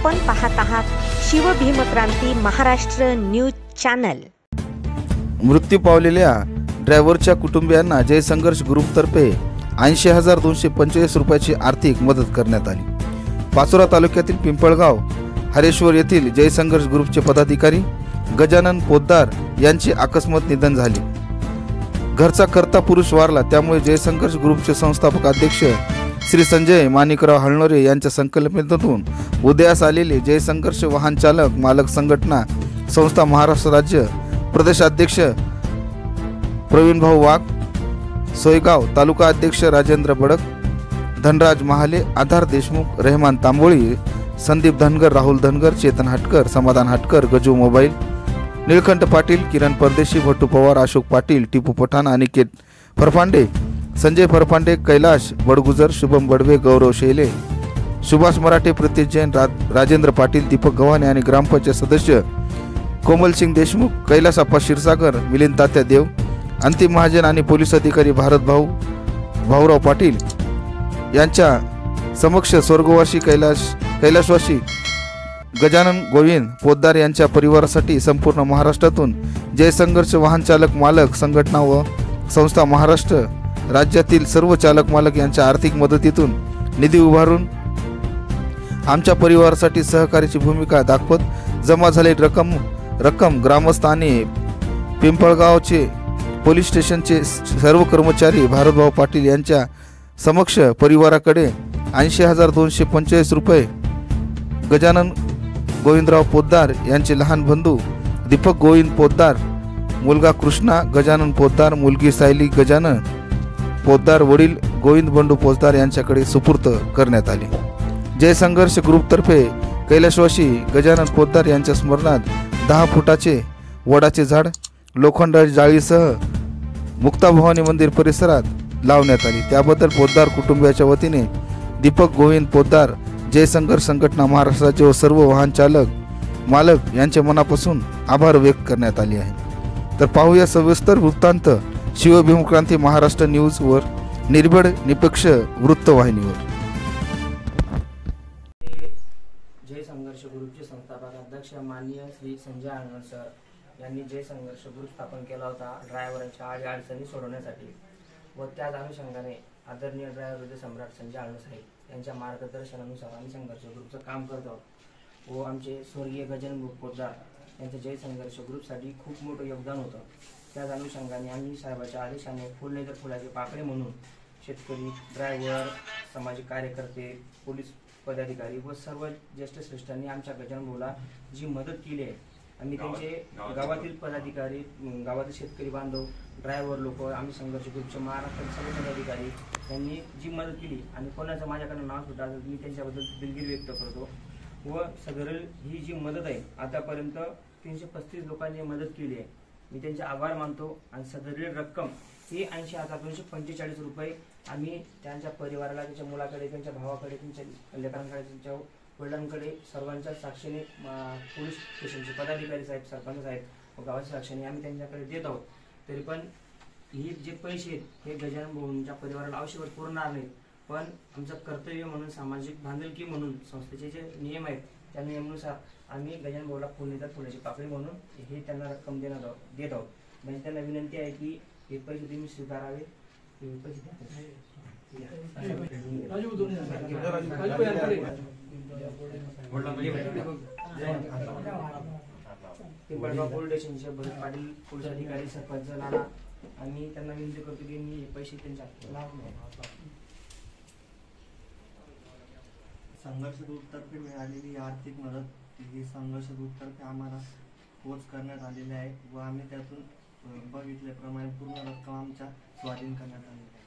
आपण पाहत आहात शिवभीमक्रांती महाराष्ट्र न्यूज चॅनल। मृत्यू पावलेल्या ड्रायव्हरच्या कुटुंबियांना जय संघर्ष ग्रुपतर्फे 80,245 रुपयाची आर्थिक मदत करण्यात आली। पाचोरा तालुक्यातील पिंपळगाव हरेश्वर येथील जय संघर्ष ग्रुपचे पदाधिकारी गजानन पोद्दार यांचे अकस्मात निधन झाले। घरचा करता पुरुष वारला, त्यामुळे जय संघर्ष ग्रुपचे संस्थापक अध्यक्ष श्री संजय माणिकराव हळनोरे यांच्या संकल्पनेतून उदयास आलेले जय संघर्ष वाहन चालक मालक संघटना संस्था महाराष्ट्र राज्य प्रदेशाध्यक्ष प्रवीण भाऊ वाघ, सोयगाव तालुका अध्यक्ष राजेंद्र बडक, धनराज महाले, आधार देशमुख, रहमान तांबोळी, संदीप धनगर, राहुल धनगर, चेतन हटकर, समाधान हटकर, गजू मोबाईल, निळकंठ पाटील, किरण परदेशी, भट्टू पवार, अशोक पाटील, टिपू पठाण, अनिकेत फरफांडे, संजय फरफांडे, कैलाश बडगुजर, शुभम बडवे, गौरव शेले, सुभाष मराठे, प्रतीश जैन, राजेंद्र पाटील, दीपक गव्हाणे आणि ग्रामपंचायत सदस्य कोमल सिंग देशमुख, कैलास अप्पा क्षीरसागर, मिलिंद तात्या देव, अंतिम महाजन आणि पोलीस अधिकारी भारत भाऊराव पाटील यांच्या समक्ष स्वर्गवासी कैलासवासी गजानन गोविंद पोद्दार यांच्या परिवारासाठी संपूर्ण महाराष्ट्रातून जय संघर्ष वाहन चालक मालक संघटना व संस्था महाराष्ट्र राज्यातील सर्व चालक मालक यांच्या आर्थिक मदतीतून निधी उभारून आमच्या परिवारासाठी सहकार्याची भूमिका दाखवत जमा झालेली रक्कम ग्रामस्थ आणि पिंपळगावचे पोलीस स्टेशनचे सर्व कर्मचारी भारतभाऊ पाटील यांच्या समक्ष परिवाराकडे 80,245 रुपये गजानन गोविंदराव पोद्दार यांचे लहान बंधू दीपक गोविंद पोद्दार, मुलगा कृष्णा गजानन पोद्दार, मुलगी सायली गजानन पोद्दार, वडील गोविंद बंडू पोद्दार यांच्याकडे सुपूर्द करण्यात आले। जय संघर्ष ग्रुपतर्फे कैलासवासी गजानन पोद्दार यांच्या स्मरणार्थ 10 फुटाचे वडाचे झाड लोखंडाची जाळीसह मुक्ताभवानी मंदिर परिसरात लावण्यात आली। त्याबद्दल पोद्दार कुटुंबियाच्या वतीने दीपक गोविंद पोद्दार जय संघर्ष संघटना महाराष्ट्राचे व सर्व वाहन चालक मालक यांचे मनापासून आभार व्यक्त करण्यात आले आहे। तर पाहूया सविस्तर वृत्तांत शिवभीमक्रांती महाराष्ट्र न्यूज वर निर्भीड निष्पक्ष वृत्तवाहिनीवर। जय संघर्ष ग्रुपचे संस्थापक अध्यक्ष माननीय श्री संजय आनंद सर यांनी जय संघर्ष ग्रुप स्थापन केला होता ड्रायव्हरांच्या अडचणी सोडवण्यासाठी व त्याच अनुषंगाने आदरणीय ड्रायव्हर सम्राट संजय आनंद साहेब यांच्या मार्गदर्शनानुसार आम्ही संघर्ष ग्रुपचं काम करतो व आमचे स्वर्गीय गजानन पोद्दार यांचं जय संघर्ष ग्रुपसाठी खूप मोठं योगदान होतं। त्याच अनुषंगाने आम्ही साहेबाच्या आदेशाने फुल नाही तर फुलाचे पाकळे म्हणून शेतकरी, ड्रायव्हर, सामाजिक कार्यकर्ते, पोलीस पदाधिकारी व सर्व ज्येष्ठ श्रेष्ठांनी आमच्या गजानन भाऊला जी मदत केली आहे, आम्ही त्यांचे गावातील पदाधिकारी, गावातील शेतकरी बांधव, ड्रायव्हर लोक, आम्ही संघर्ष ग्रुपचे महाराष्ट्रातील सर्व पदाधिकारी यांनी जी मदत केली आणि कोणाचं माझ्याकडे नाव सुद्धा मी त्यांच्याबद्दल दिलगिरी व्यक्त करतो व सदर ही जी मदत आहे आतापर्यंत 335 लोकांनी मदत केली आहे, मी त्यांचे आभार मानतो। आणि सदरील रक्कम ही 80,245 रुपये आम्ही त्यांच्या परिवाराला, त्यांच्या मुलाकडे, त्यांच्या भावाकडे, त्यांच्या लेकरांकडे, त्यांच्या वडिलांकडे सर्वांच्या साक्षीने पोलीस स्टेशनचे पदाधिकारी साहेब, सरपंच साहेब व गावाच्या साक्षीने आम्ही त्यांच्याकडे देत आहोत। तरी पण ही जे पैसे आहेत हे गजानन भाऊंच्या परिवाराला आवश्यक पुरणार नाहीत, पण आमचं कर्तव्य म्हणून, सामाजिक बांधिलकी म्हणून, संस्थेचे जे नियम आहेत त्या नियमानुसार आम्ही गजानन भाऊला फुलाची पाकळी म्हणून हे त्यांना रक्कम देत आहोत। म्हणजे त्यांना विनंती आहे की हे पैसे तुम्ही स्वीकारावे, हे पैसे पिंपळगाव पोलीस स्टेशनचे भरत पाटील पोलीस अधिकारी, सरपंच नाना, आणि त्यांना विनंती करतो की मी पैसे त्यांच्या संघर्ष ग्रुपतर्फे मिळालेली आर्थिक मदत ही संघर्ष ग्रुपतर्फे आम्हाला पोच करण्यात आलेली आहे व आम्ही त्यातून बघितल्याप्रमाणे पूर्ण रक्कम आमच्या स्वाधीन करण्यात आलेली आहे।